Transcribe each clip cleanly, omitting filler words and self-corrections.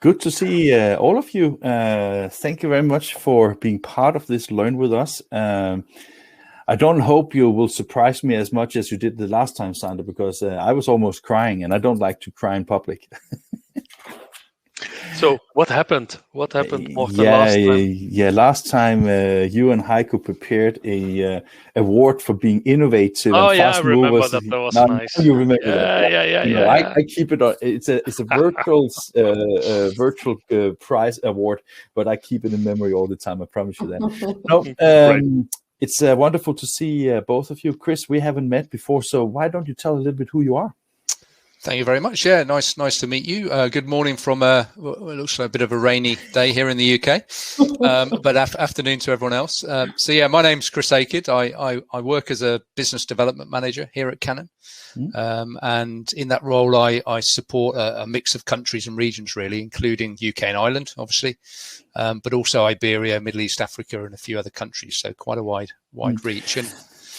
Good to see all of you. Thank you very much for being part of this Learn with us. I don't hope you will surprise me as much as you did the last time, Sander, because I was almost crying, and I don't like to cry in public. So what happened? What happened more than last time? Yeah, last time you and Heiko prepared a award for being innovative and fast movers. I remember that. That was nice. You remember that? Yeah. I keep it on. It's a virtual virtual prize award, but I keep it in memory all the time. I promise you that. No, it's wonderful to see both of you. Chris, we haven't met before, so why don't you tell a little bit who you are? Thank you very much. Yeah, nice to meet you. Good morning from what looks like a bit of a rainy day here in the UK, but afternoon to everyone else. So yeah, my name's Chris Akid. I work as a business development manager here at Canon, and in that role, I support a mix of countries and regions, really, including UK and Ireland, obviously, but also Iberia, Middle East, Africa, and a few other countries. So quite a wide reach. And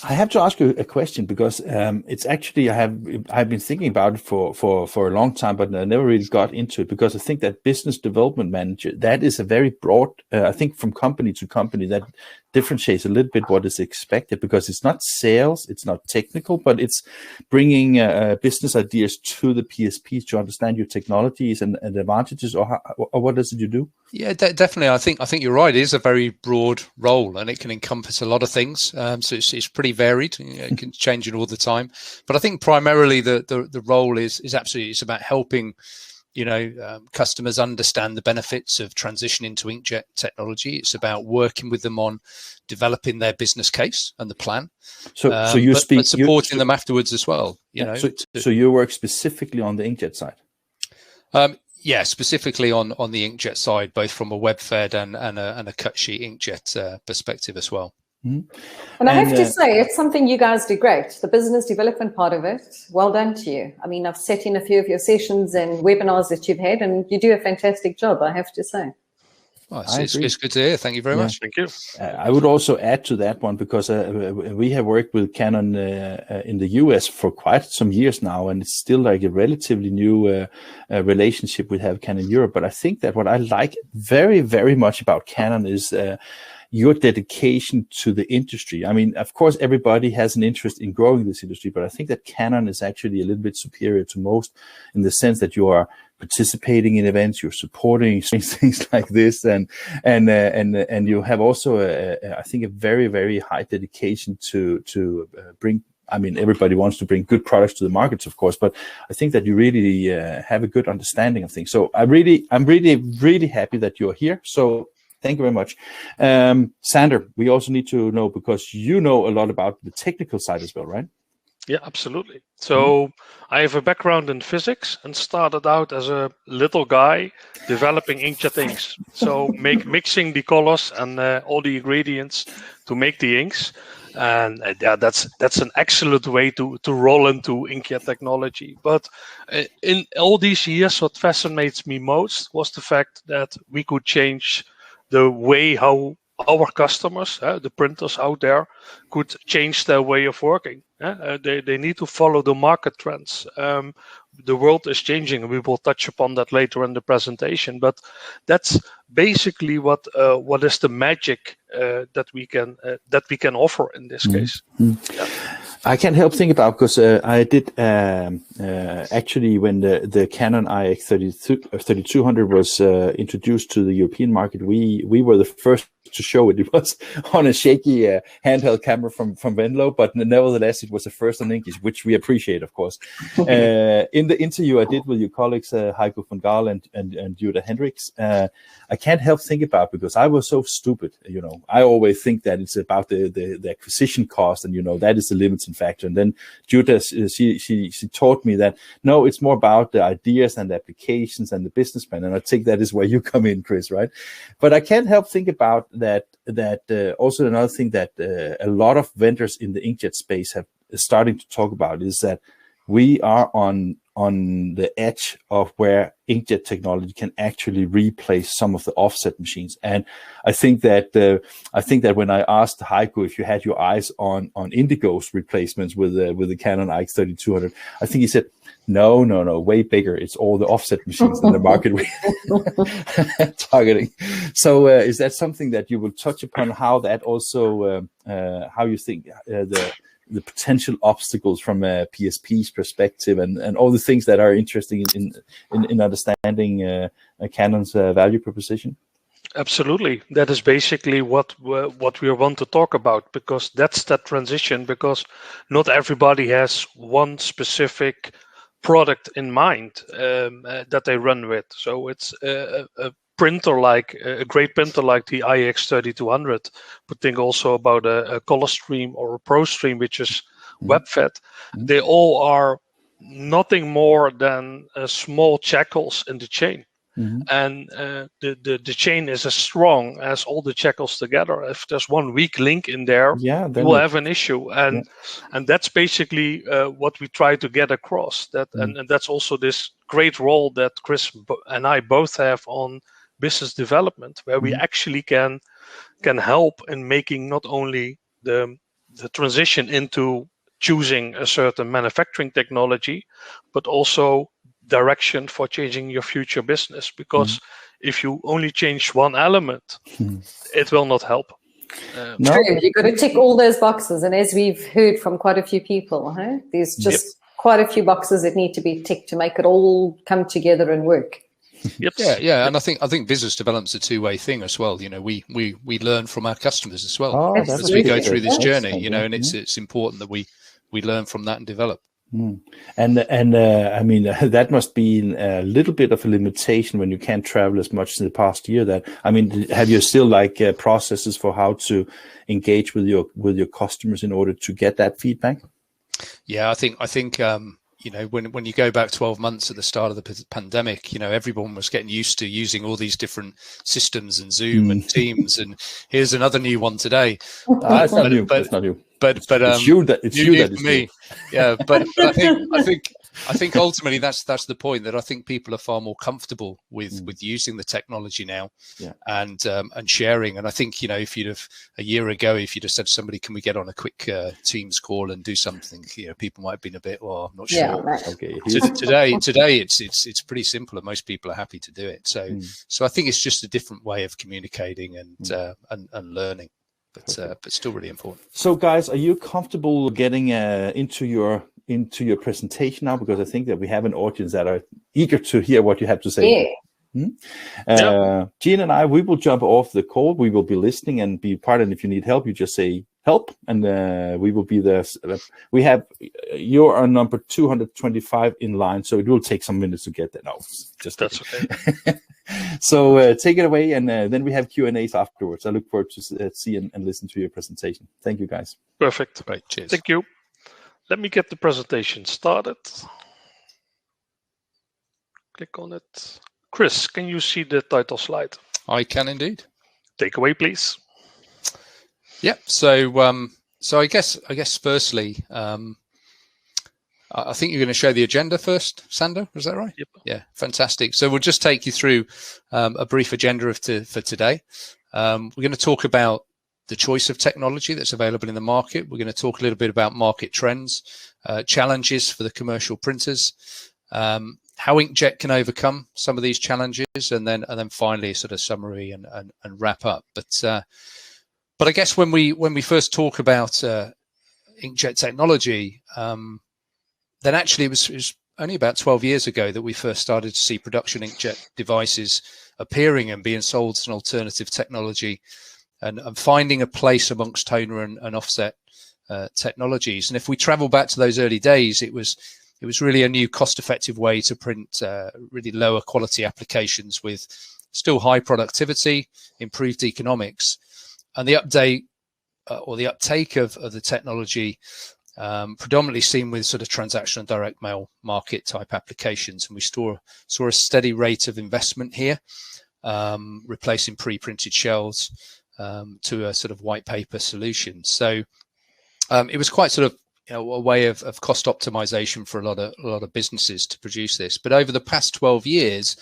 I have to ask you a question because it's actually I've been thinking about it for a long time, but I never really got into it because I think that business development manager, that is a very broad. I think from company to company that differentiates a little bit what is expected because it's not sales, it's not technical, but it's bringing business ideas to the PSPs to understand your technologies and advantages, or what does it you do? Yeah, definitely. I think you're right. It is a very broad role, and it can encompass a lot of things. So it's pretty varied. It can change it all the time. But I think primarily the role is absolutely, it's about helping customers understand the benefits of transitioning to inkjet technology. It's about working with them on developing their business case and the plan. So you but supporting them afterwards as well. So you work specifically on the inkjet side. Yeah, specifically on the inkjet side, both from a web fed and a cut sheet inkjet perspective as well. And I have to say, it's something you guys do great. The business development part of it, well done to you. I mean, I've sat in a few of your sessions and webinars that you've had, and you do a fantastic job, I have to say. Well, it's good to hear. Thank you very much. Thank you. I would also add to that one because we have worked with Canon in the US for quite some years now, and it's still like a relatively new relationship we have Canon Europe. But I think that what I like very, very much about Canon is your dedication to the industry. I mean, of course, everybody has an interest in growing this industry, but I think that Canon is actually a little bit superior to most in the sense that you are participating in events, you're supporting things like this, and you have also, I think, a very, very high dedication to bring. I mean, everybody wants to bring good products to the markets, of course, but I think that you really have a good understanding of things. So I'm really, really happy that you're here. So thank you very much. Sander, we also need to know, because you know a lot about the technical side as well, right? Yeah, absolutely. So I have a background in physics and started out as a little guy developing inkjet inks. So mixing the colors and all the ingredients to make the inks. And that's an excellent way to roll into inkjet technology. But in all these years, what fascinates me most was the fact that we could change the way how our customers, the printers out there, could change their way of working. They need to follow the market trends. The world is changing, and we will touch upon that later in the presentation. But that's basically what is the magic that we can offer in this case. Yeah. I can't help think about, because I did actually, when the Canon IX3200 was introduced to the European market, we were the first to show it. It was on a shaky handheld camera from Venlo, but nevertheless it was the first on English, which we appreciate, of course. In the interview I did with your colleagues Heiko van Gaal and Jutta Hendricks, I can't help think about, because I was so stupid, I always think that it's about the acquisition cost, and that is the limiting factor. And then Jutta, she taught me that no, it's more about the ideas and the applications and the business plan, and I think that is where you come in, Chris, right? But I can't help think about that also another thing that a lot of vendors in the inkjet space have starting to talk about is that we are on on the edge of where inkjet technology can actually replace some of the offset machines. And I think that when I asked Heiko if you had your eyes on Indigo's replacements with the Canon IX3200, I think he said, no, way bigger. It's all the offset machines in the market we're targeting. So is that something that you will touch upon, how that also, how you think the potential obstacles from a PSP's perspective and all the things that are interesting in understanding Canon's value proposition? Absolutely. That is basically what we want to talk about, because that's that transition, because not everybody has one specific product in mind that they run with. So it's a printer like a great printer like the IX3200, but think also about a color stream or a pro stream, which is web fed. They all are nothing more than small shackles in the chain. And the chain is as strong as all the shackles together. If there's one weak link in there, you will have an issue. And that's basically what we try to get across. And that's also this great role that Chris and I both have on business development, where we actually can help in making not only the transition into choosing a certain manufacturing technology, but also direction for changing your future business. Because if you only change one element, it will not help. True, you've got to tick all those boxes. And as we've heard from quite a few people, there's just quite a few boxes that need to be ticked to make it all come together and work. Yeah, and I think business development's a two-way thing as well. You know, we learn from our customers as well as we go through this journey. You know, and it's important that we learn from that and develop. And I mean, that must be a little bit of a limitation when you can't travel as much in the past year. That, I mean, have you still like processes for how to engage with your customers in order to get that feedback? Yeah, I think you know, when you go back 12 months at the start of the pandemic, you know, everyone was getting used to using all these different systems and Zoom and Teams, and here's another new one today. It's not new. It's not new. But it's you that is me. Yeah, but I think ultimately that's the point, that I think people are far more comfortable with using the technology now, and sharing. And I think, you know, if you'd have a year ago, if you'd have said to somebody, can we get on a quick Teams call and do something, you know, people might have been a bit, well, I'm not sure. Right. Okay. Today it's pretty simple, and most people are happy to do it. So I think it's just a different way of communicating and learning. But still really important. So, guys, are you comfortable getting into your presentation now? Because I think that we have an audience that are eager to hear what you have to say. Jean and I, we will jump off the call. We will be listening and be part. And if you need help, you just say help, and we will be there. You're on number 225 in line, so it will take some minutes to get there. No, just that's okay. So take it away, and then we have Q&As afterwards. I look forward to see and listen to your presentation. Thank you, guys. Perfect. Right, cheers. Thank you. Let me get the presentation started. Click on it. Chris, can you see the title slide? I can indeed. Take away, please. Yeah. So I guess firstly, I think you're going to show the agenda first, Sander. Is that right? Yep. Yeah, fantastic. So we'll just take you through a brief agenda for today. We're going to talk about the choice of technology that's available in the market. We're going to talk a little bit about market trends, challenges for the commercial printers, how inkjet can overcome some of these challenges, and then finally a sort of summary and wrap up. But I guess when we first talk about inkjet technology, then actually it was only about 12 years ago that we first started to see production inkjet devices appearing and being sold as an alternative technology, and finding a place amongst toner and offset technologies. And if we travel back to those early days, it was really a new cost-effective way to print really lower quality applications with still high productivity, improved economics. And the update or the uptake of the technology predominantly seen with sort of transactional and direct mail market type applications. And we saw a steady rate of investment here, replacing pre-printed shells to a sort of white paper solution. So it was quite sort of a way of cost optimization for a lot of businesses to produce this. But over the past 12 years,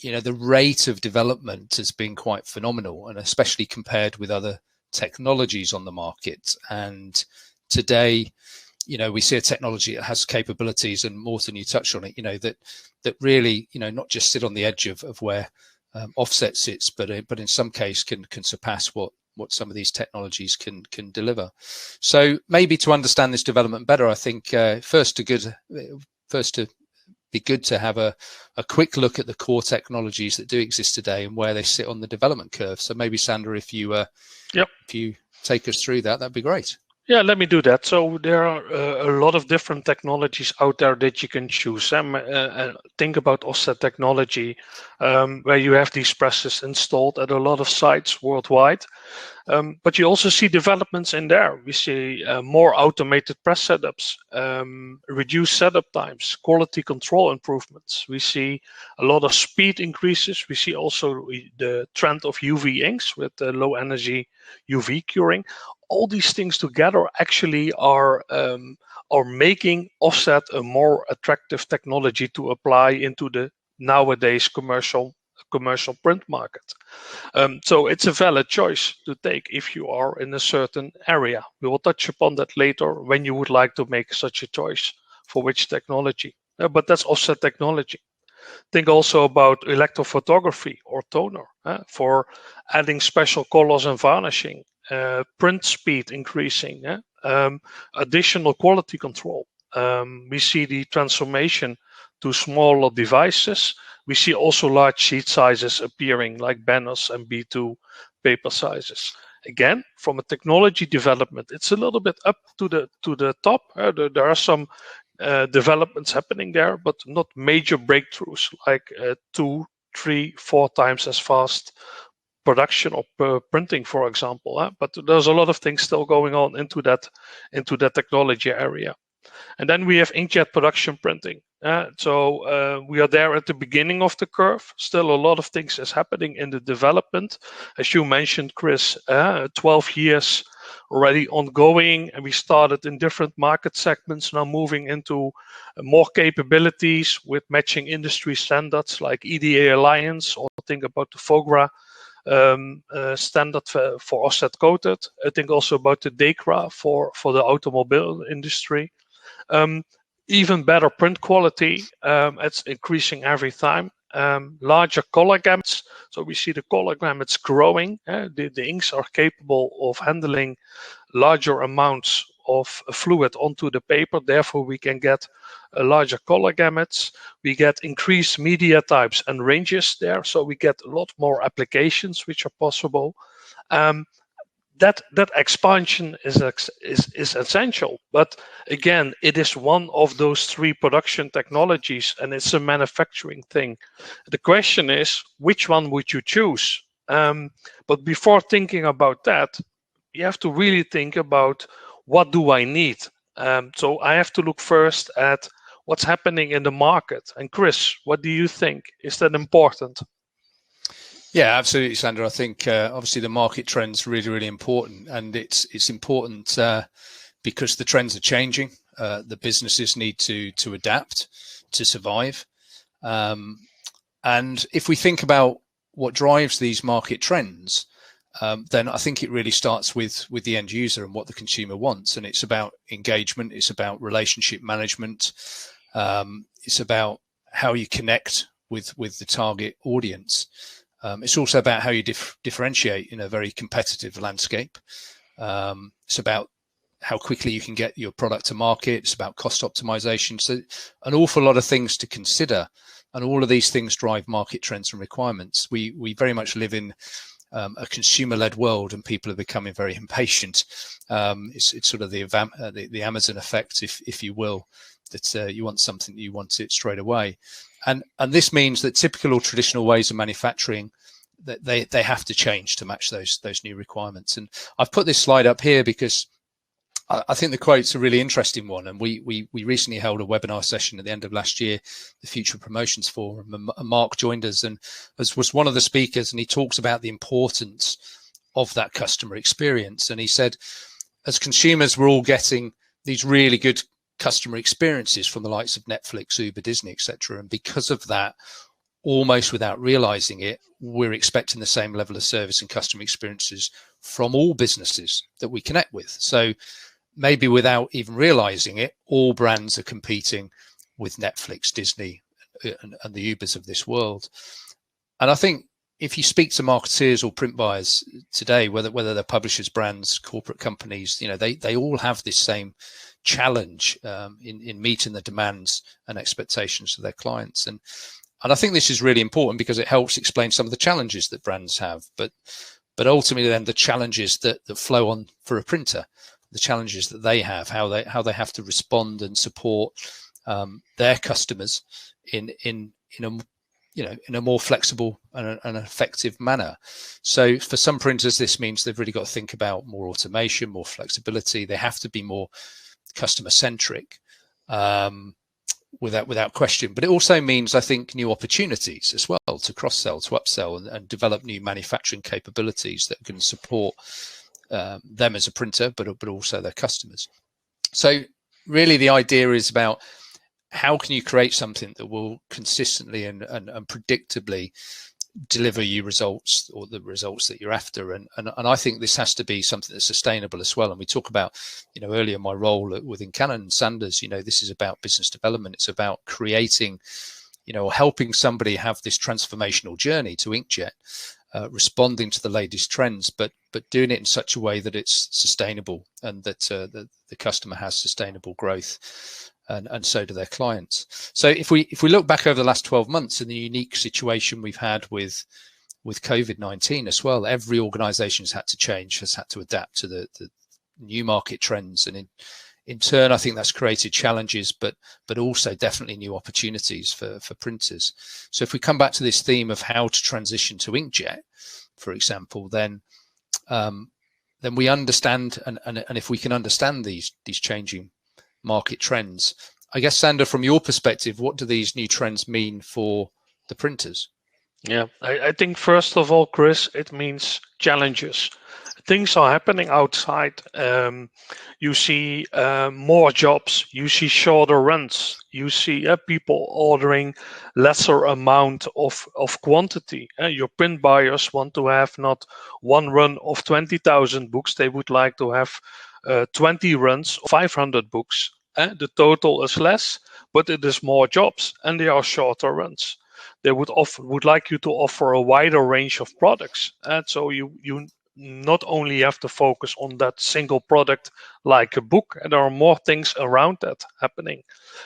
the rate of development has been quite phenomenal, and especially compared with other technologies on the market. And today, we see a technology that has capabilities, and Morten, you touched on it, that really, not just sit on the edge of where offset sits, but in some case can surpass what some of these technologies can deliver. So maybe to understand this development better, I think first to be good to have a quick look at the core technologies that do exist today and where they sit on the development curve. So maybe Sander, if you take us through that, that'd be great. Yeah, let me do that. So there are a lot of different technologies out there that you can choose. Think about offset technology, where you have these presses installed at a lot of sites worldwide. But you also see developments in there. We see more automated press setups, reduced setup times, quality control improvements. We see a lot of speed increases. We see also the trend of UV inks with low energy UV curing. All these things together actually are making offset a more attractive technology to apply into the nowadays commercial print market. So it's a valid choice to take if you are in a certain area. We will touch upon that later when you would like to make such a choice for which technology. But that's offset technology. Think also about electrophotography or toner for adding special colors and varnishing, print speed increasing, additional quality control. We see the transformation to smaller devices. We see also large sheet sizes appearing, like banners and B2 paper sizes. Again, from a technology development, it's a little bit up to the top. There are some developments happening there, but not major breakthroughs like 2, 3, 4 times as fast production of printing, for example. But there's a lot of things still going on into that technology area. And then we have inkjet production printing. So we are there at the beginning of the curve. Still a lot of things is happening in the development. As you mentioned, Chris, 12 years already ongoing, and we started in different market segments, now moving into more capabilities with matching industry standards like EDA Alliance, or think about the FOGRA standard for offset coated. I think also about the DECRA for the automobile industry. Even better print quality, it's increasing every time. Larger color gamuts, so we see the color gamuts growing. The inks are capable of handling larger amounts of fluid onto the paper, therefore we can get larger color gamuts. We get increased media types and ranges there, so we get a lot more applications which are possible. That expansion is essential, but again, it is one of those 3 production technologies, and it's a manufacturing thing. The question is, which one would you choose? But before thinking about that, you have to really think about, what do I need? So I have to look first at what's happening in the market. And Chris, what do you think? Is that important? Yeah, absolutely, Sander. I think obviously the market trend's really, really important, and it's important because the trends are changing. The businesses need to adapt to survive. And if we think about what drives these market trends, then I think it really starts with the end user and what the consumer wants. And it's about engagement. It's about relationship management. It's about how you connect with the target audience. It's also about how you differentiate in a very competitive landscape. It's about how quickly you can get your product to market. It's about cost optimization. So an awful lot of things to consider, and all of these things drive market trends and requirements. We very much live in a consumer-led world, and people are becoming very impatient. It's sort of the Amazon effect, if you will, that you want something, you want it straight away. And this means that typical or traditional ways of manufacturing, that they have to change to match those new requirements. And I've put this slide up here because I think the quote's a really interesting one. And we recently held a webinar session at the end of last year, the Future Promotions Forum, and Mark joined us and was one of the speakers, and he talks about the importance of that customer experience. And he said, as consumers, we're all getting these really good customer experiences from the likes of Netflix, Uber, Disney, etc. And because of that, almost without realizing it, we're expecting the same level of service and customer experiences from all businesses that we connect with. So maybe without even realizing it, all brands are competing with Netflix, Disney, and the Ubers of this world. And I think if you speak to marketeers or print buyers today, whether they're publishers, brands, corporate companies, they all have this same challenge in meeting the demands and expectations of their clients. And I think this is really important because it helps explain some of the challenges that brands have, but ultimately then the challenges that flow on for a printer, the challenges that they have, how they have to respond and support their customers in a more flexible and an effective manner. So for some printers, this means they've really got to think about more automation, more flexibility. They have to be more customer centric, without question. But it also means, I think, new opportunities as well to cross-sell, to upsell, and develop new manufacturing capabilities that can support them as a printer, but also their customers. So really the idea is about how can you create something that will consistently and predictably deliver you results, or the results that you're after, and I think this has to be something that's sustainable as well. And we talk about, earlier my role within Canon and Sanders, this is about business development. It's about creating, helping somebody have this transformational journey to inkjet, responding to the latest trends, but doing it in such a way that it's sustainable and that the customer has sustainable growth. And so do their clients. So if we look back over the last 12 months and the unique situation we've had with COVID-19 as well, every organization has had to change, has had to adapt to the new market trends. And in turn, I think that's created challenges, but also definitely new opportunities for printers. So if we come back to this theme of how to transition to inkjet, for example, then we understand, and if we can understand these changing market trends, I guess, Sander, from your perspective, what do these new trends mean for the printers? Yeah, I think first of all, Chris, it means challenges. Things are happening outside. You see more jobs, you see shorter runs, you see people ordering lesser amount of quantity. Your print buyers want to have not one run of 20,000 books, they would like to have 20 runs, 500 books. The total is less, but it is more jobs, and they are shorter runs. They would like you to offer a wider range of products, so you not only have to focus on that single product like a book, and there are more things around that happening.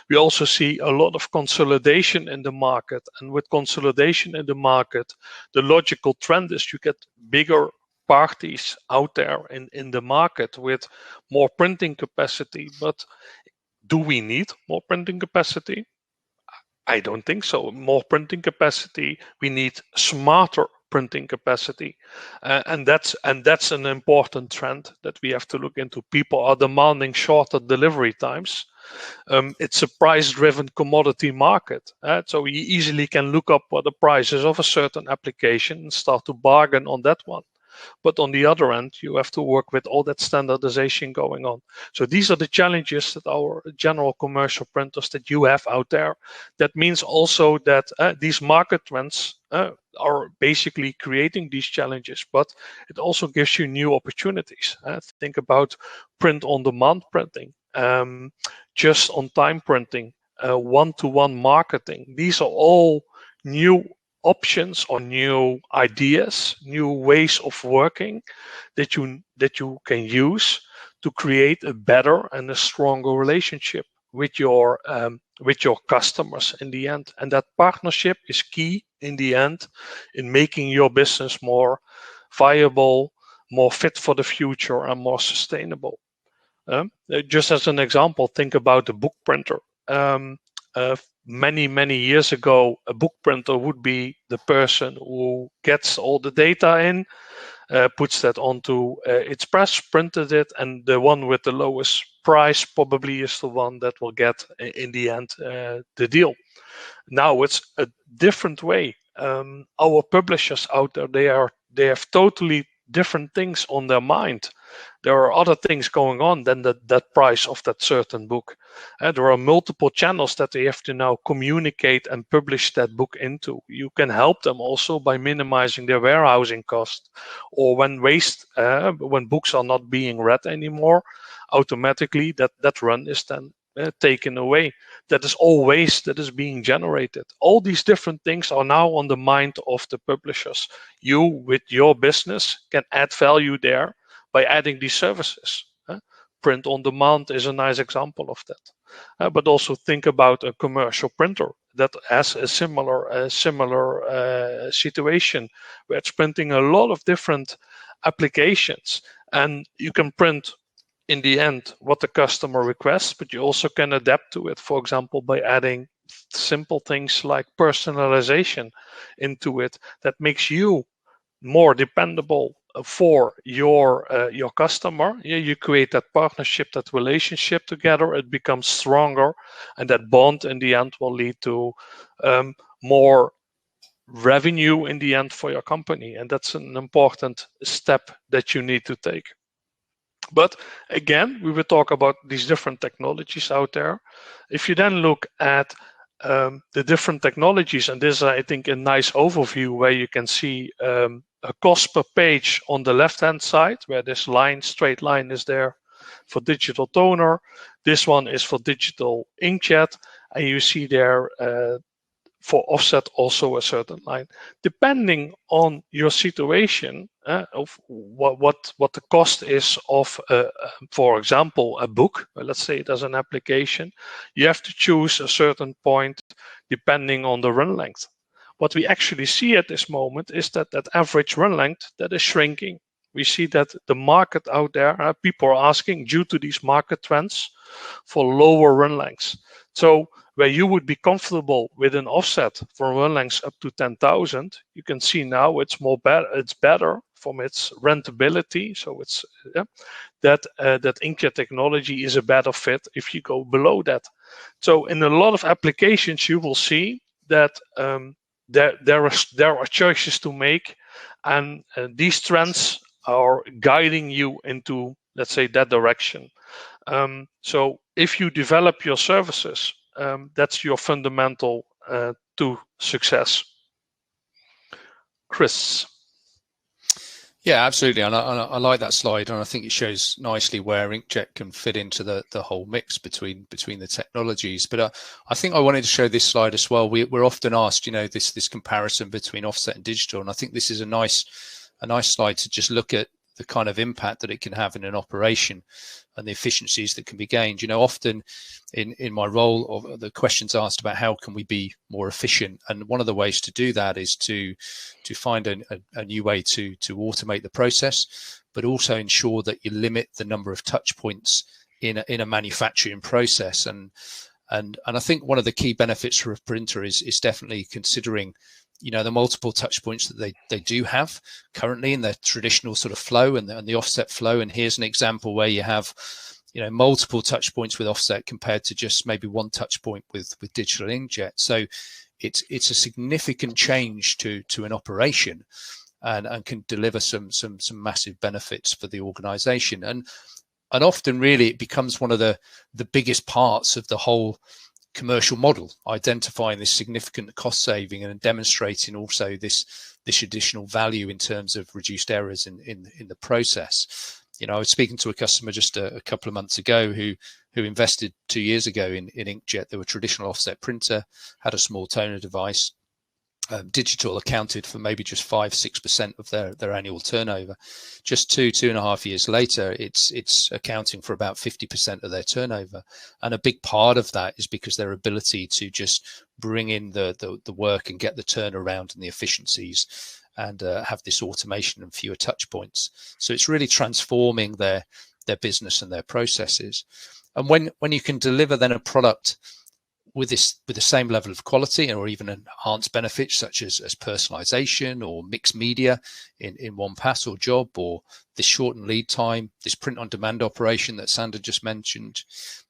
We also see a lot of consolidation in the market, and with consolidation in the market, the logical trend is you get bigger parties out there in the market with more printing capacity. But do we need more printing capacity? I don't think so. More printing capacity, we need smarter printing capacity, and that's an important trend that we have to look into. People are demanding shorter delivery times. It's a price-driven commodity market, so you easily can look up what the price is of a certain application and start to bargain on that one. But on the other end, you have to work with all that standardization going on. So these are the challenges that our general commercial printers that you have out there. That means also that these market trends are basically creating these challenges, but it also gives you new opportunities. Think about print-on-demand printing, just-on-time printing, one-to-one marketing. These are all new options or new ideas, new ways of working that you can use to create a better and a stronger relationship with your customers in the end. And that partnership is key in the end in making your business more viable, more fit for the future, and more sustainable. Just as an example, think about a book printer. Many years ago, a book printer would be the person who gets all the data in, puts that onto its press, printed it, and the one with the lowest price probably is the one that will get, in the end, the deal. Now it's a different way. Our publishers out there, they have totally different things on their mind. There are other things going on than that price of that certain book. There are multiple channels that they have to now communicate and publish that book into. You can help them also by minimizing their warehousing cost, or when when books are not being read anymore, automatically that run is then taken away. That is all waste that is being generated. All these different things are now on the mind of the publishers. You, with your business, can add value there by adding these services. Print on demand is a nice example of that. But also think about a commercial printer that has a similar situation, where it's printing a lot of different applications, and you can print in the end what the customer requests, but you also can adapt to it, for example, by adding simple things like personalization into it that makes you more dependable for your customer. You create that partnership, that relationship together. It becomes stronger, and that bond in the end will lead to more revenue in the end for your company, and that's an important step that you need to take. But again, we will talk about these different technologies out there. If you then look at the different technologies, and this is, I think, a nice overview where you can see a cost per page on the left-hand side, where this straight line is there for digital toner. This one is for digital inkjet, and you see there for offset also a certain line. Depending on your situation, of what the cost is of, for example, a book, let's say it as an application, you have to choose a certain point depending on the run length. What we actually see at this moment is that average run length that is shrinking. We see that the market out there, people are asking, due to these market trends, for lower run lengths. So where you would be comfortable with an offset for run lengths up to 10,000, you can see now it's better from its rentability. So it's that inkjet technology is a better fit if you go below that. So in a lot of applications, you will see that there are choices to make, and these trends are guiding you into, let's say, that direction. So if you develop your services, that's your fundamental to success. Chris. Yeah, absolutely, and I like that slide, and I think it shows nicely where inkjet can fit into the whole mix between the technologies. But I think I wanted to show this slide as well. We're often asked, this comparison between offset and digital, and I think this is a nice slide to just look at the kind of impact that it can have in an operation and the efficiencies that can be gained. Often in my role, the questions asked about how can we be more efficient, and one of the ways to do that is to find a new way to automate the process, but also ensure that you limit the number of touch points in a manufacturing process. And I think one of the key benefits for a printer is definitely considering the multiple touch points that they do have currently in their traditional sort of flow and the offset flow. And here's an example where you have, multiple touch points with offset compared to just maybe one touch point with digital inkjet. So it's a significant change to an operation, and can deliver some massive benefits for the organization. And often really it becomes one of the biggest parts of the whole commercial model, identifying this significant cost saving and demonstrating also this additional value in terms of reduced errors in the process. I was speaking to a customer just a couple of months ago who invested 2 years ago in inkjet. They were a traditional offset printer, had a small toner device. Digital accounted for maybe just 5-6% of their annual turnover. Just 2.5 years later, it's accounting for about 50% of their turnover, and a big part of that is because their ability to just bring in the work and get the turnaround and the efficiencies, and have this automation and fewer touch points. So it's really transforming their business and their processes. And when you can deliver then a product with the same level of quality, or even enhanced benefits such as personalization or mixed media in one pass or job, or this shortened lead time, this print on demand operation that Sander just mentioned,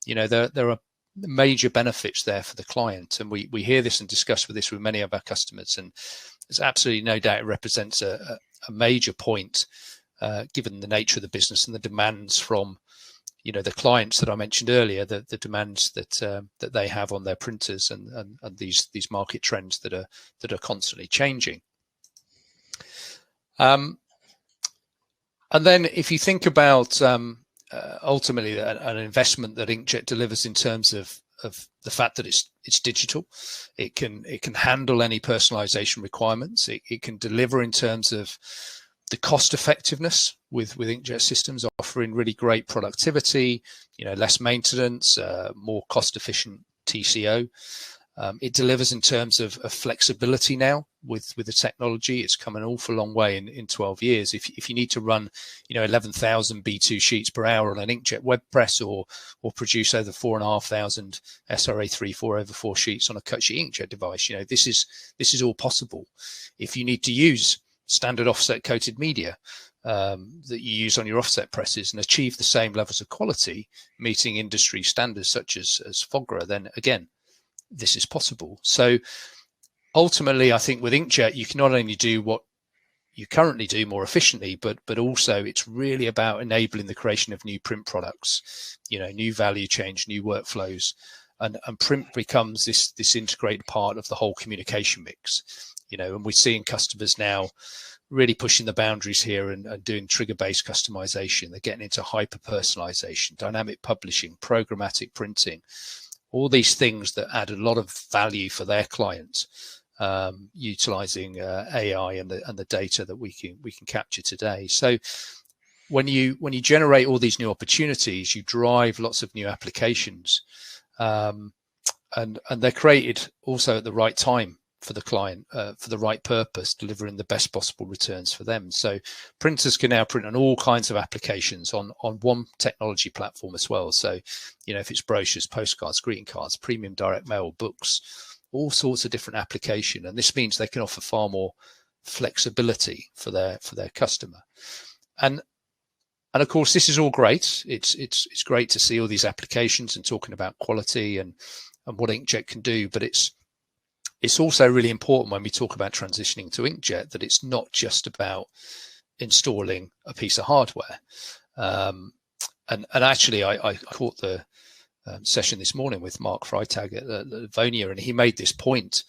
there are major benefits there for the client. And we hear this and discuss with many of our customers, and there's absolutely no doubt it represents a major point given the nature of the business and the demands from, you know, the clients that I mentioned earlier, the demands that they have on their printers, and these market trends that are constantly changing. And then if you think about ultimately an investment that inkjet delivers in terms of the fact that it's digital, it can handle any personalization requirements. It can deliver in terms of the cost effectiveness with inkjet systems, offering really great productivity, you know, less maintenance, more cost efficient TCO. It delivers in terms of flexibility now with the technology. It's come an awful long way in 12 years. If you need to run, you know, 11,000 B2 sheets per hour on an inkjet web press, or produce over 4,500 SRA 3/4/4 sheets on a cut sheet inkjet device, you know, this is all possible. If you need to use standard offset coated media that you use on your offset presses and achieve the same levels of quality, meeting industry standards such as FOGRA, then again, this is possible. So ultimately, I think with inkjet, you can not only do what you currently do more efficiently, but also it's really about enabling the creation of new print products, you know, new value change, new workflows, and print becomes this integrated part of the whole communication mix, you know. And we're seeing customers now really pushing the boundaries here and doing trigger-based customization. They're getting into hyper-personalization, dynamic publishing, programmatic printing, all these things that add a lot of value for their clients, utilizing AI and the data that we can capture today. So when you generate all these new opportunities, you drive lots of new applications, and they're created also at the right time for the client, for the right purpose, delivering the best possible returns for them. So printers can now print on all kinds of applications on one technology platform as well. So, you know, if it's brochures, postcards, greeting cards, premium direct mail, books, all sorts of different application. And this means they can offer far more flexibility for their customer. And of course, this is all great. It's great to see all these applications and talking about quality and what inkjet can do, but it's also really important when we talk about transitioning to inkjet that it's not just about installing a piece of hardware. And actually, I caught the session this morning with Mark Freitag at Vonia, and he made this point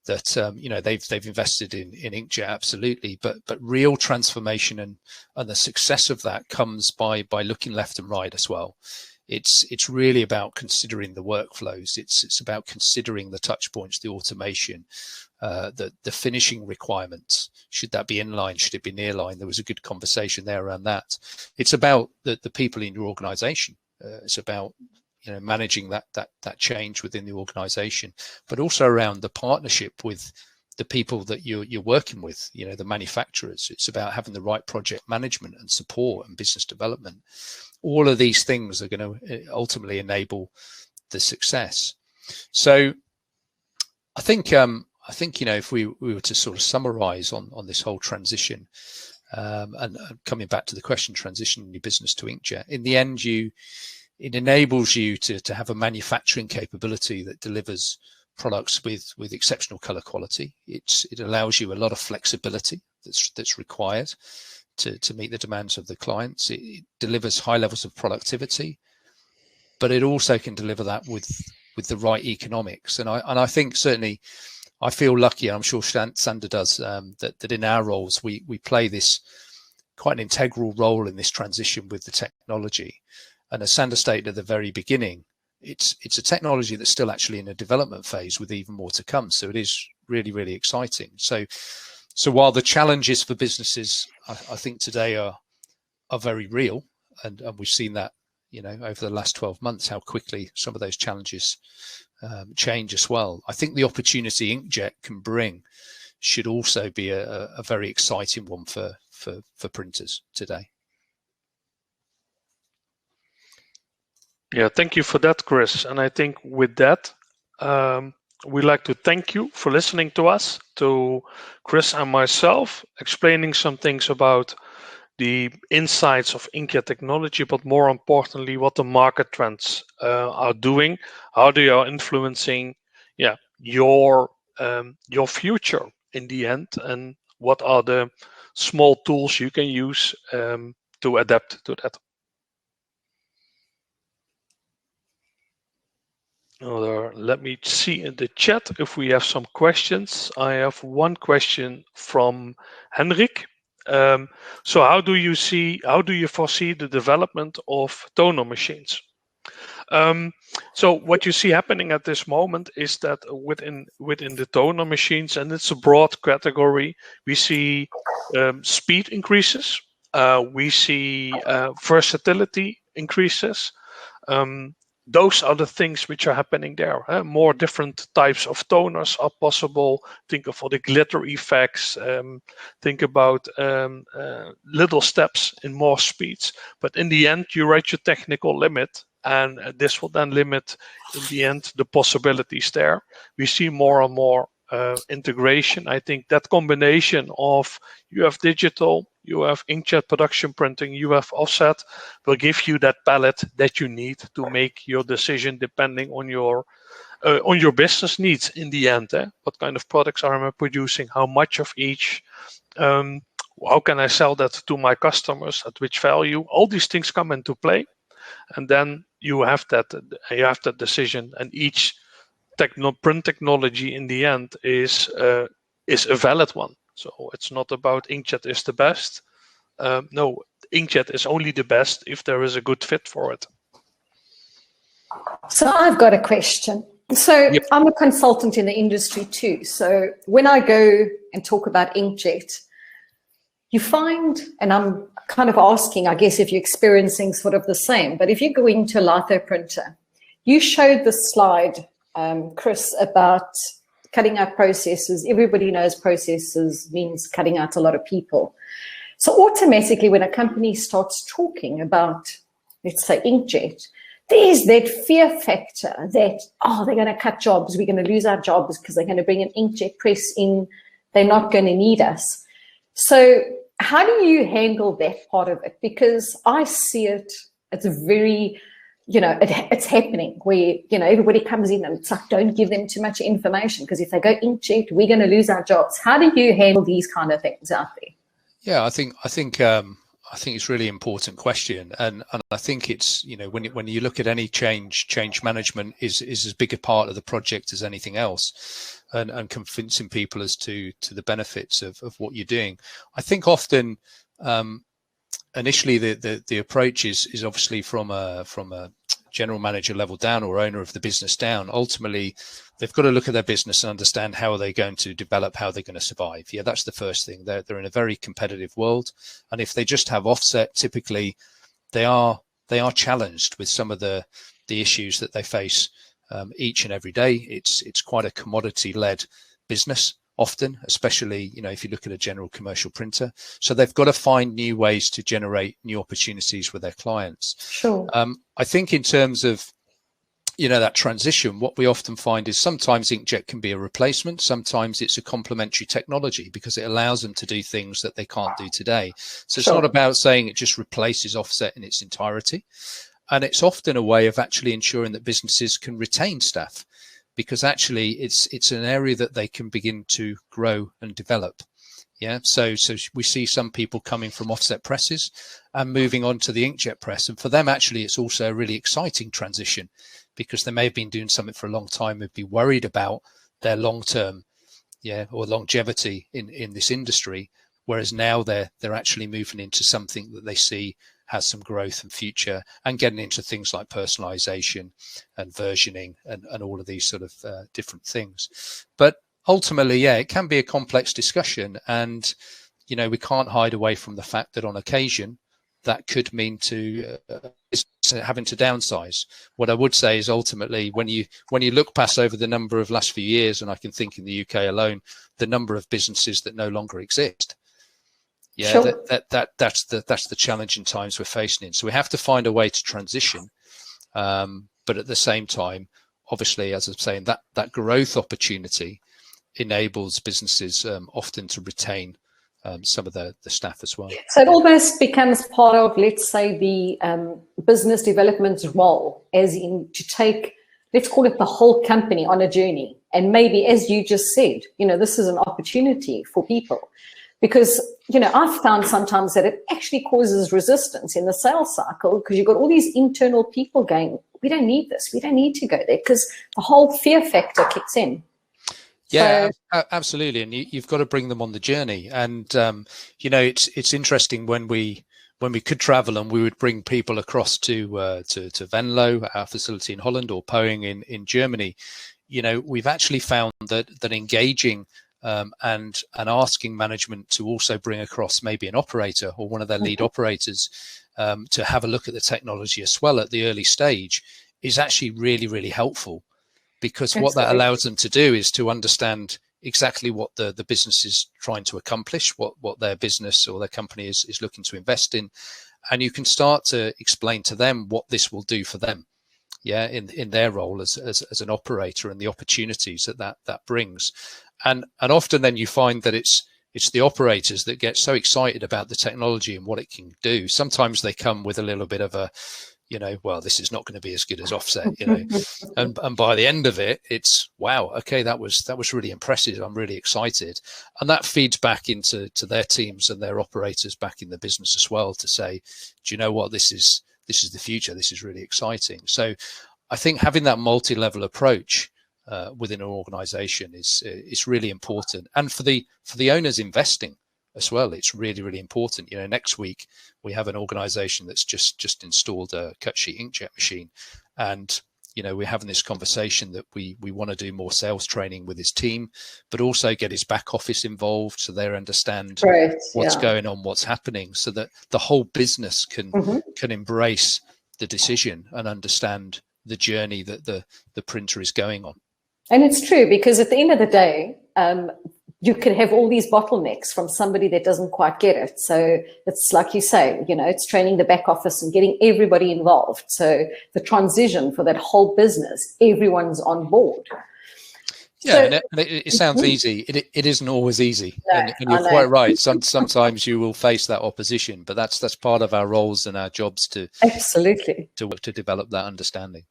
that you know, they've invested in inkjet, absolutely, but real transformation and the success of that comes by looking left and right as well. It's really about considering the workflows. It's about considering the touch points, the automation, the finishing requirements. Should that be inline? Should it be nearline? There was a good conversation there around that. It's about the people in your organization. It's about, you know, managing that change within the organization, but also around the partnership with the people that you're working with, you know, the manufacturers. It's about having the right project management and support and business development. All of these things are going to ultimately enable the success. So I think, you know, if we were to sort of summarize on this whole transition, and coming back to the question, transitioning your business to inkjet, in the end, it enables you to have a manufacturing capability that delivers products with exceptional color quality. It allows you a lot of flexibility that's required to meet the demands of the clients. It delivers high levels of productivity, but it also can deliver that with the right economics. And I think certainly I feel lucky, I'm sure Sander does, that in our roles we play this quite an integral role in this transition with the technology. And as Sander stated at the very beginning, it's a technology that's still actually in a development phase with even more to come. So it is really, really exciting. So while the challenges for businesses, I think today are very real, and we've seen that, you know, over the last 12 months, how quickly some of those challenges change as well. I think the opportunity inkjet can bring should also be a very exciting one for printers today. Yeah, thank you for that, Chris. And I think with that, we'd like to thank you for listening to us, to Chris and myself, explaining some things about the insights of inkjet technology, but more importantly, what the market trends are doing, how they are influencing, your future in the end, and what are the small tools you can use to adapt to that. Let me see in the chat if we have some questions. I have one question from Henrik. So how do you foresee the development of toner machines? So what you see happening at this moment is that within the toner machines, and it's a broad category, we see speed increases, we see versatility increases. Those are the things which are happening there. More different types of toners are possible. Think of all the glitter effects. Think about little steps in more speeds. But in the end, you reach your technical limit, and this will then limit, in the end, the possibilities there. We see more and more integration. I think that combination of you have digital, you have inkjet production printing, you have offset, will give you that palette that you need to make your decision depending on your business needs in the end. What kind of products am I producing? How much of each? How can I sell that to my customers? At which value? All these things come into play, and then you have that decision, and each print technology in the end is a valid one. So it's not about inkjet is the best. No, inkjet is only the best if there is a good fit for it. So I've got a question. So yep. I'm a consultant in the industry too. So when I go and talk about inkjet, you find, and I'm kind of asking, I guess, if you're experiencing sort of the same, but if you go into a litho printer, you showed the slide, Chris, about cutting out processes. Everybody knows processes means cutting out a lot of people. So automatically when a company starts talking about, let's say, inkjet, there's that fear factor that, they're going to cut jobs, we're going to lose our jobs because they're going to bring an inkjet press in, they're not going to need us. So how do you handle that part of it? Because I see it, it's a very, it's happening where, everybody comes in and it's like, don't give them too much information because if they go inkjet, we're going to lose our jobs. How do you handle these kind of things out there? Yeah, I think it's a really important question, and I think it's when you look at any change management is as big a part of the project as anything else, and convincing people as to the benefits of what you're doing. I think often initially the approach is obviously from a general manager level down or owner of the business down. Ultimately, they've got to look at their business and understand how are they going to develop, how they're going to survive. Yeah, that's the first thing. They're in a very competitive world, and if they just have offset, typically they are challenged with some of the issues that they face each and every day. It's quite a commodity-led business often, especially if you look at a general commercial printer. So they've got to find new ways to generate new opportunities with their clients. Sure. I think in terms of that transition, what we often find is sometimes inkjet can be a replacement. Sometimes it's a complementary technology because it allows them to do things that they can't do today. So it's not about saying it just replaces offset in its entirety. And it's often a way of actually ensuring that businesses can retain staff, because actually it's an area that they can begin to grow and develop. Yeah, so we see some people coming from offset presses and moving on to the inkjet press. And for them, actually, it's also a really exciting transition, because they may have been doing something for a long time and be worried about their long-term, or longevity in this industry. Whereas now they're actually moving into something that they see has some growth and future, and getting into things like personalization and versioning and all of these sort of different things. But ultimately, it can be a complex discussion, and we can't hide away from the fact that on occasion that could mean to having to downsize. What I would say is ultimately when you look past over the number of last few years, and I can think in the UK alone, the number of businesses that no longer exist. Yeah, sure. That's the challenging times we're facing in. So we have to find a way to transition, but at the same time, obviously, as I'm saying, that growth opportunity enables businesses often to retain some of the staff as well. So it almost becomes part of, let's say, the business development role, as in to take, let's call it the whole company on a journey. And maybe, as you just said, this is an opportunity for people. Because, I've found sometimes that it actually causes resistance in the sales cycle because you've got all these internal people going, we don't need this, we don't need to go there, because the whole fear factor kicks in. Yeah, absolutely. And you've got to bring them on the journey. And, it's interesting when we could travel and we would bring people across to Venlo, our facility in Holland, or Poing in Germany, we've actually found that engaging and asking management to also bring across maybe an operator or one of their lead operators to have a look at the technology as well at the early stage is actually really, really helpful. Because what that allows them to do is to understand exactly what the business is trying to accomplish, what their business or their company is looking to invest in. And you can start to explain to them what this will do for them, in their role as an operator, and the opportunities that brings. And often then you find that it's the operators that get so excited about the technology and what it can do. Sometimes they come with a little bit of a, well, this is not going to be as good as offset, and by the end of it, it's, wow, okay, that was really impressive. I'm really excited. And that feeds back into their teams and their operators back in the business as well to say, do you know what, this is the future. This is really exciting. So I think having that multi-level approach within an organization is really important. And for the owners investing as well, it's really, really important. Next week we have an organization that's just installed a cut sheet inkjet machine, and we're having this conversation that we want to do more sales training with his team, but also get his back office involved so they understand what's going on, what's happening, so that the whole business can embrace the decision and understand the journey that the printer is going on. And it's true, because at the end of the day, you can have all these bottlenecks from somebody that doesn't quite get it. So it's like you say, it's training the back office and getting everybody involved. So the transition for that whole business, everyone's on board. Yeah, so, and it sounds easy. It isn't always easy, no, and you're quite right. Sometimes you will face that opposition, but that's part of our roles and our jobs to absolutely to work to develop that understanding.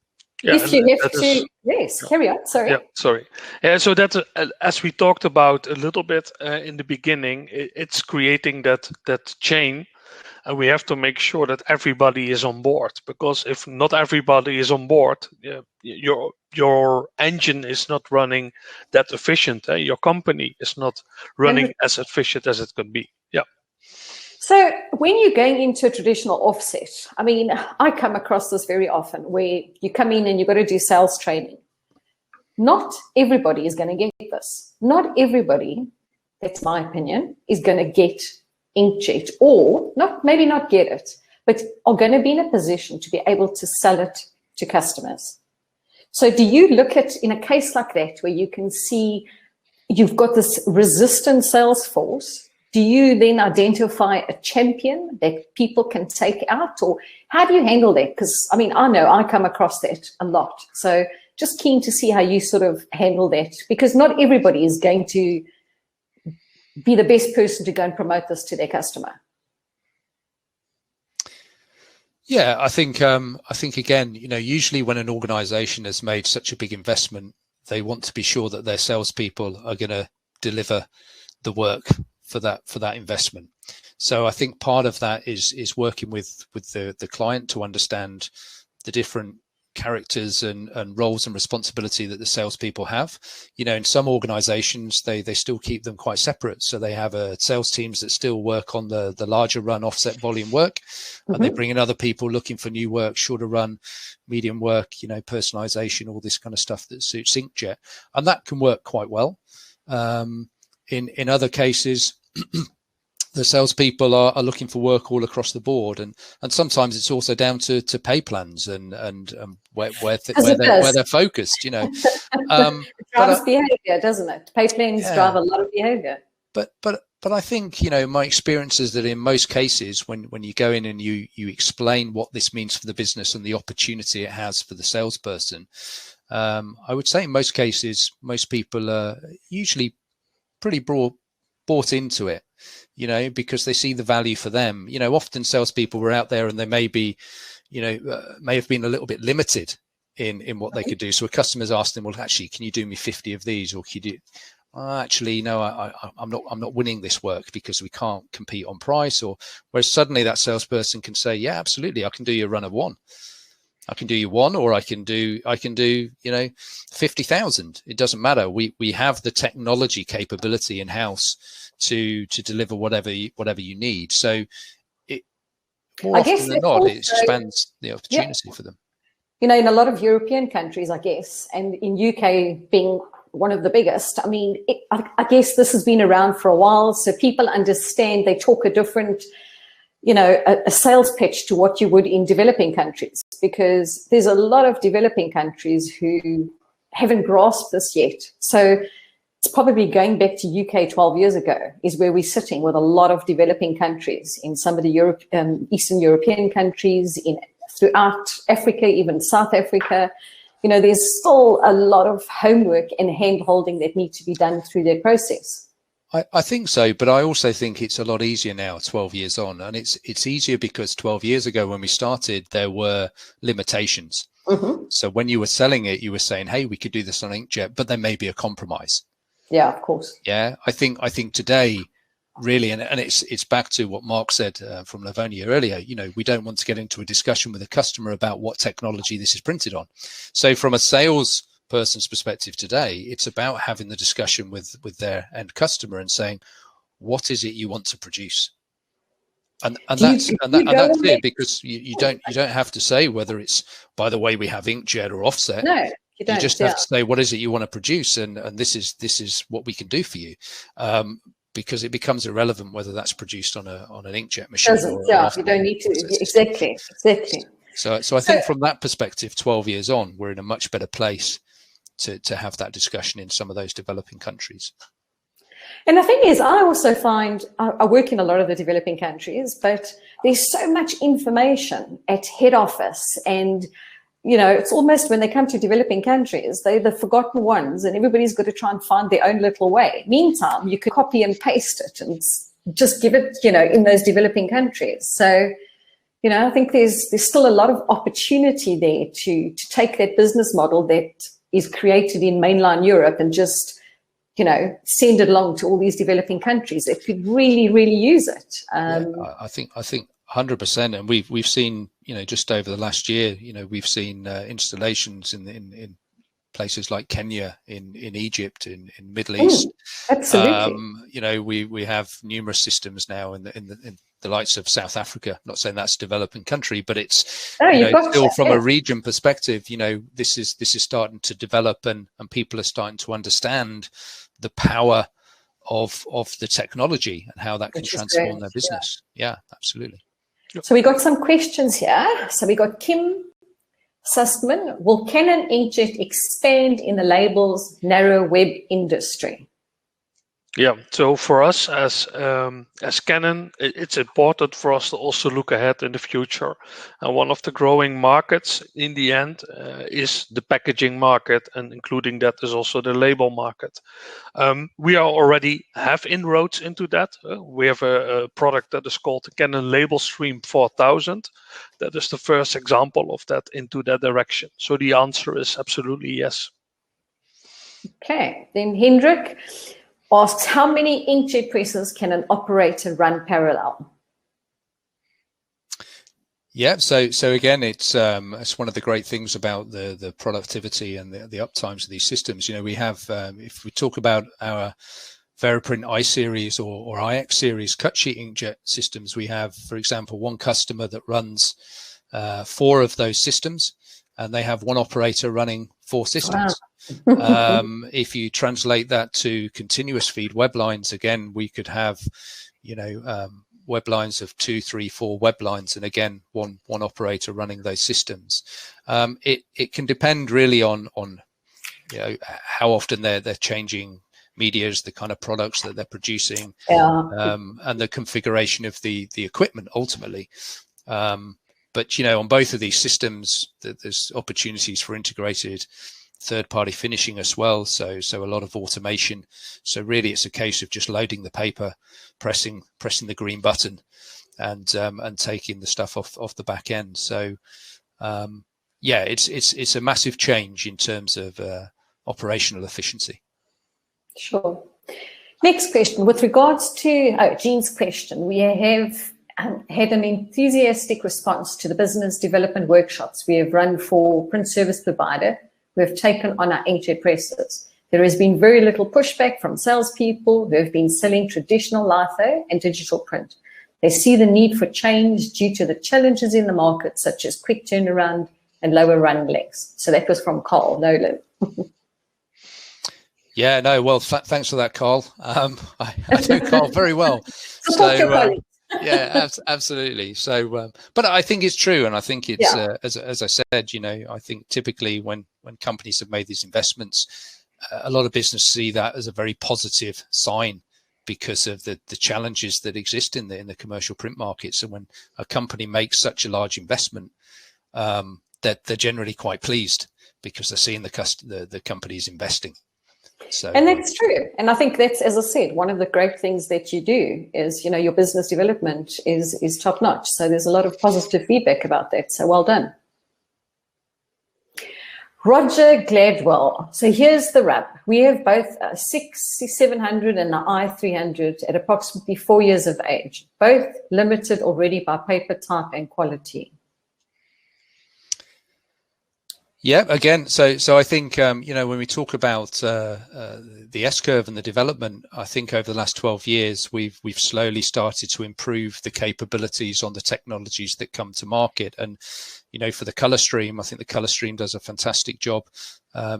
Yeah, if you have to, yes, carry on. Sorry. Yeah, sorry. Yeah, so that as we talked about a little bit in the beginning, it's creating that chain, and we have to make sure that everybody is on board. Because if not everybody is on board, your engine is not running that efficient. Your company is not running as efficient as it could be. Yeah. So when you're going into a traditional offset, I mean, I come across this very often where you come in and you've got to do sales training. Not everybody is going to get this. Not everybody, that's my opinion, is going to get inkjet, or maybe not get it, but are going to be in a position to be able to sell it to customers. So do you look at, in a case like that, where you can see you've got this resistant sales force, do you then identify a champion that people can take out, or how do you handle that? Because, I mean, I know I come across that a lot. So just keen to see how you sort of handle that, because not everybody is going to be the best person to go and promote this to their customer. Yeah, I think again, usually when an organization has made such a big investment, they want to be sure that their salespeople are going to deliver the work for that investment. So I think part of that is working with the client to understand the different characters and roles and responsibility that the salespeople have. In some organizations, they still keep them quite separate. So they have sales teams that still work on the larger run offset volume work, and they bring in other people looking for new work, shorter run, medium work, personalization, all this kind of stuff that suits inkjet. And that can work quite well. In other cases, the salespeople are looking for work all across the board, and sometimes it's also down to pay plans and where they're focused. It drives behavior, doesn't it? Pay plans drive a lot of behavior. But I think my experience is that in most cases, when you go in and you explain what this means for the business and the opportunity it has for the salesperson, I would say in most cases, most people are usually pretty bought into it, because they see the value for them. Often salespeople were out there and they may be, may have been a little bit limited in what they could do. So a customer's asked them, well, actually, can you do me 50 of these, or can you do? actually, no, I'm not winning this work because we can't compete on price. Or whereas suddenly that salesperson can say, yeah, absolutely, I can do your run of one. I can do you one, or I can do 50,000. It doesn't matter. We have the technology capability in house to deliver whatever you need. So more often than not, it expands the opportunity for them. In a lot of European countries, I guess, and in UK being one of the biggest, I mean, I guess this has been around for a while, so people understand. They talk a different, a sales pitch to what you would in developing countries, because there's a lot of developing countries who haven't grasped this yet. So it's probably going back to UK 12 years ago is where we're sitting with a lot of developing countries in some of the Eastern European countries, throughout Africa, even South Africa. There's still a lot of homework and hand-holding that needs to be done through their process. I think so, but I also think it's a lot easier now, 12 years on. And it's easier because 12 years ago when we started, there were limitations. Mm-hmm. So when you were selling it, you were saying, hey, we could do this on inkjet, but there may be a compromise. Yeah, of course. Yeah, I think today, really, and it's back to what Mark said from Livonia earlier, we don't want to get into a discussion with a customer about what technology this is printed on. So from a sales person's perspective today, it's about having the discussion with their end customer and saying, what is it you want to produce? And that's it, because you don't have to say whether it's, by the way, we have inkjet or offset. No. You just have to say, what is it you want to produce? And this is what we can do for you. Because it becomes irrelevant whether that's produced on an inkjet machine. You don't need to. Exactly. So I think from that perspective, 12 years on, we're in a much better place to have that discussion in some of those developing countries. And the thing is, I also find, I work in a lot of the developing countries, but there's so much information at head office, and it's almost when they come to developing countries, they're the forgotten ones, and everybody's got to try and find their own little way. Meantime, you could copy and paste it and just give it, in those developing countries. So, I think there's still a lot of opportunity there to take that business model that is created in mainland Europe and just, send it along to all these developing countries that could really, really use it. I think 100%, and we've seen, just over the last year, we've seen installations in places like Kenya, in Egypt, in Middle East. Absolutely. We have numerous systems now in the likes of South Africa. Not saying that's a developing country, but it's still from a region perspective. This is starting to develop, and people are starting to understand the power of the technology and how that can transform their business. Yeah, absolutely. So we got some questions here. So we got Kim Sussman. Will Canon inkjet expand in the labels narrow web industry? Yeah, so for us as Canon, it's important for us to also look ahead in the future. And one of the growing markets in the end is the packaging market, and including that is also the label market. We already have inroads into that. We have a product that is called the Canon Label Stream 4000. That is the first example of that into that direction. So the answer is absolutely yes. Okay, then Hendrik asks, how many inkjet presses can an operator run parallel? Yeah, so again, it's one of the great things about the productivity and the uptimes of these systems. We have, if we talk about our Veriprint I series or IX series cut sheet inkjet systems, we have, for example, one customer that runs 4 of those systems, and they have one operator running 4 systems. Wow. If you translate that to continuous feed web lines, again, we could have, web lines of 2, 3, 4 web lines, and again, one operator running those systems. It can depend really on how often they're changing medias, the kind of products that they're producing, and the configuration of the equipment ultimately. But on both of these systems, there's opportunities for integrated third-party finishing as well. So a lot of automation. So really, it's a case of just loading the paper, pressing the green button, and taking the stuff off the back end. So it's a massive change in terms of operational efficiency. Sure. Next question. With regards to Jean's question, we have had an enthusiastic response to the business development workshops we have run for print service provider who have taken on our inkjet presses. There has been very little pushback from salespeople who have been selling traditional litho and digital print. They see the need for change due to the challenges in the market, such as quick turnaround and lower run lengths. So that was from Carl Nolan. Yeah, no, well, thanks for that, Carl. I know Carl very well. So, yeah, absolutely. So, but I think it's true, and I think it's as I said, you know, I think typically when companies have made these investments, a lot of business see that as a very positive sign because of the challenges that exist in the commercial print market. So when a company makes such a large investment, that they're generally quite pleased because they're seeing the company's investing. So, and that's true. And I think that's, as I said, one of the great things that you do is, you know, your business development is top notch. So there's a lot of positive feedback about that. So well done. Roger Gladwell. So here's the rub. We have both a 6700 and an i300 at approximately 4 years of age, both limited already by paper type and quality. Yeah, again, so I think, you know, when we talk about the S-curve and the development, I think over the last 12 years, we've slowly started to improve the capabilities on the technologies that come to market. And, you know, for the color stream, I think the color stream does a fantastic job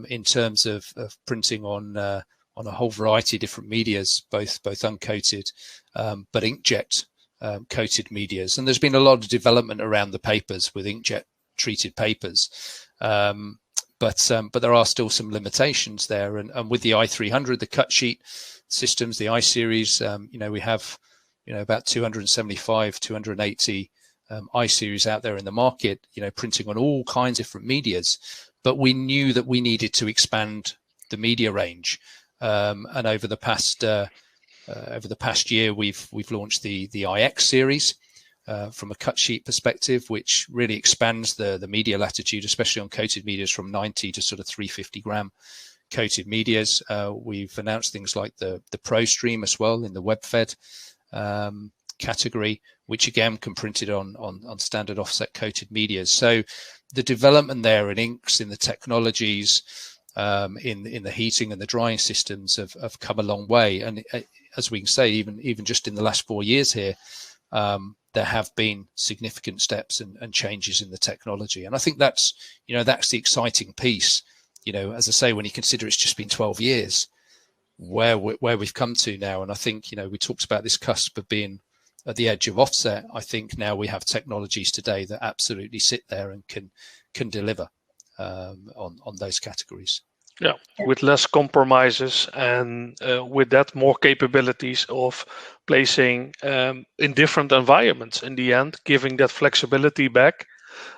in terms of printing on a whole variety of different medias, both uncoated, but inkjet coated medias. And there's been a lot of development around the papers with inkjet treated papers. But there are still some limitations there, and with the i300, the cut sheet systems, the i-series, you know, we have, you know, about 275, 280 i-series out there in the market, you know, printing on all kinds of different medias. But we knew that we needed to expand the media range, and over the past year, we've launched the iX series. From a cut sheet perspective, which really expands the media latitude, especially on coated medias from 90 to sort of 350 gram coated medias. We've announced things like the Pro Stream as well in the web-fed category, which again can print it on standard offset coated medias. So the development there in inks, in the technologies, in the heating and the drying systems have come a long way. And as we can say, even just in the last 4 years here, there have been significant steps and changes in the technology. And I think that's, you know, that's the exciting piece. You know, as I say, when you consider it's just been 12 years where we've come to now. And I think, you know, we talked about this cusp of being at the edge of offset. I think now we have technologies today that absolutely sit there and can deliver on those categories. Yeah, with less compromises and with that more capabilities of placing in different environments in the end, giving that flexibility back,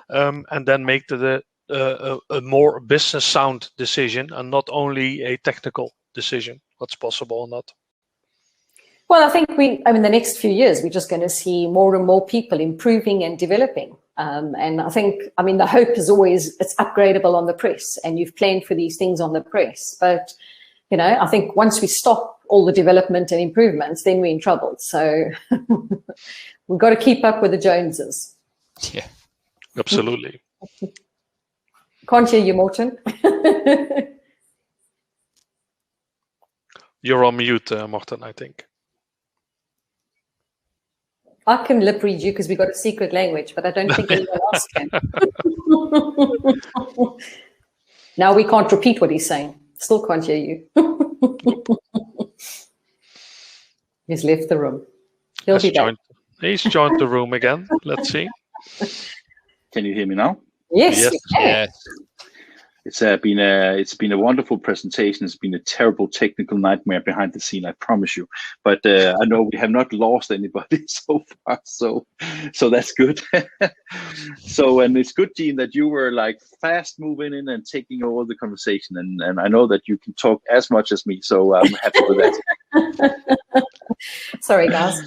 and then make a more business sound decision and not only a technical decision, what's possible or not. Well, I think the next few years, we're just going to see more and more people improving and developing. And I think, the hope is always it's upgradable on the press, and you've planned for these things on the press. But, you know, I think once we stop all the development and improvements, then we're in trouble. So we've got to keep up with the Joneses. Yeah, absolutely. Can't hear you, Morten. You're on mute, Morten, I think. I can lip read you because we've got a secret language, but I don't think anyone else can. Now we can't repeat what he's saying. Still can't hear you. He's left the room. He'll be back. He's joined the room again. Let's see. Can you hear me now? Yes. Yes. It's been a wonderful presentation. It's been a terrible technical nightmare behind the scene, I promise you. But I know we have not lost anybody so far, so that's good. And it's good, Jean, that you were like fast moving in and taking over the conversation. And I know that you can talk as much as me, so I'm happy with that. Sorry, guys.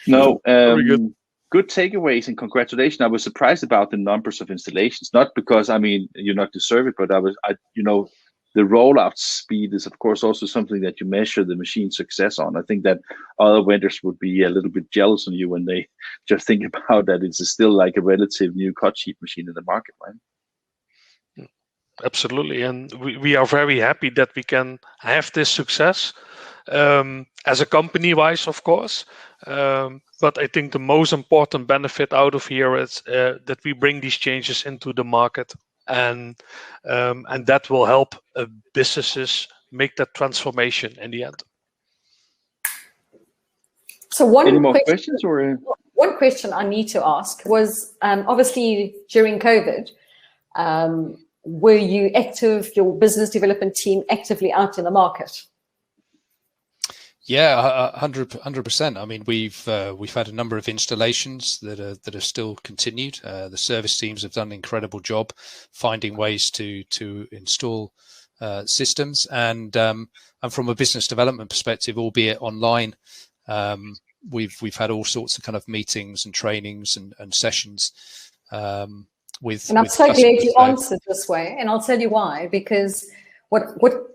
No. Very good. Good takeaways and congratulations. I was surprised about the numbers of installations, not because you not deserve it, but the rollout speed is, of course, also something that you measure the machine success on. I think that other vendors would be a little bit jealous on you when they just think about that it's still like a relative new cut sheet machine in the market, right? Absolutely, and we are very happy that we can have this success as a company-wise, of course. But I think the most important benefit out of here is that we bring these changes into the market, and that will help businesses make that transformation in the end. So Any more questions or? One question I need to ask was, obviously during COVID, were you active, your business development team actively out in the market? Yeah, 100%. I mean, we've had a number of installations that are still continued. The service teams have done an incredible job finding ways to install systems, and from a business development perspective, albeit online, we've had all sorts of kind of meetings and trainings and sessions with. And I'm so glad you answered this way, and I'll tell you why. Because what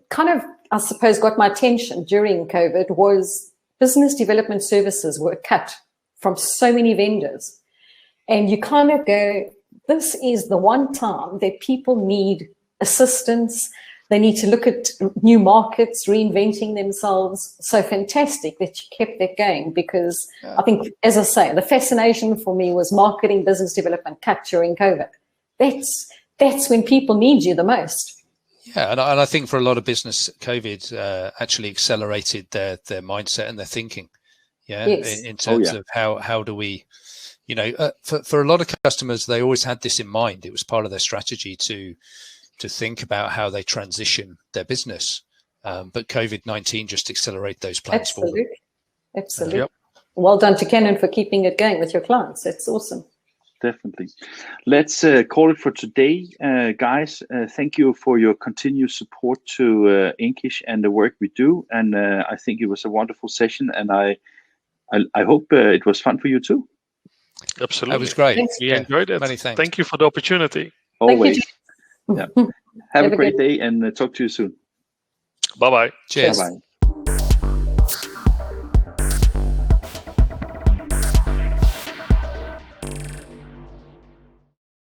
kind of, I suppose, got my attention during COVID was business development services were cut from so many vendors, and you kind of go, this is the one time that people need assistance. They need to look at new markets, reinventing themselves. So fantastic that you kept that going, because I think, as I say, the fascination for me was marketing, business development cut during COVID. That's when people need you the most. Yeah, and I think for a lot of business, COVID actually accelerated their mindset and their thinking. Yeah, yes. in terms of how do we, for a lot of customers, they always had this in mind. It was part of their strategy to think about how they transition their business. But COVID-19 just accelerated those plans forward. Absolutely. Yep. Well done to Canon for keeping it going with your clients. That's awesome. Definitely. Let's call it for today, guys. Thank you for your continued support to Inkish and the work we do. And I think it was a wonderful session, and I hope it was fun for you too. Absolutely. That was great. Thanks. We enjoyed it. Many thanks. Thank you for the opportunity. Always. Yeah. Have a great day, and talk to you soon. Bye-bye. Cheers. Bye-bye.